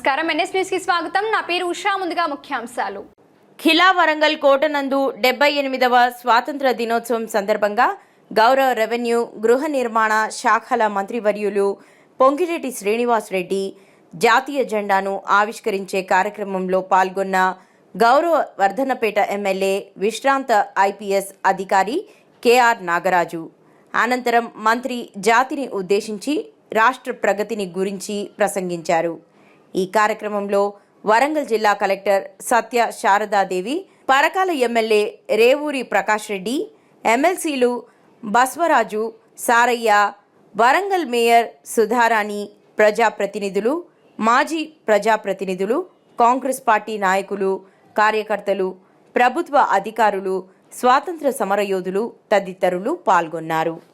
నమస్కారం NS news కి స్వాగతం. నా పేరు ఉషా. ముందుగా ముఖ్యాంశాలు. ఖిలా వరంగల్ కోటనందు 78వ స్వాతంత్ర దినోత్సవం సందర్భంగా గౌరవ రెవెన్యూ గృహ నిర్మాణ శాఖల మంత్రివర్యులు పొంగిరెడ్డి శ్రీనివాస్ రెడ్డి జాతీయ జెండాను ఆవిష్కరించే కార్యక్రమంలో పాల్గొన్న గౌరవ వర్ధన్నపేట ఎమ్మెల్యే విశ్రాంత ఐపీఎస్ అధికారి కేఆర్ నాగరాజు. అనంతరం మంత్రి జాతిని ఉద్దేశించి రాష్ట్ర ప్రగతిని గురించి ప్రసంగించారు. ఈ కార్యక్రమంలో వరంగల్ జిల్లా కలెక్టర్ సత్య శారదాదేవి, పరకాల ఎమ్మెల్యే రేవూరి ప్రకాష్ రెడ్డి, ఎమ్మెల్సీలు బస్వరాజు, సారయ్య, వరంగల్ మేయర్ సుధారాణి, ప్రజాప్రతినిధులు, మాజీ ప్రజాప్రతినిధులు, కాంగ్రెస్ పార్టీ నాయకులు, కార్యకర్తలు, ప్రభుత్వ అధికారులు, స్వాతంత్ర సమరయోధులు తదితరులు పాల్గొన్నారు.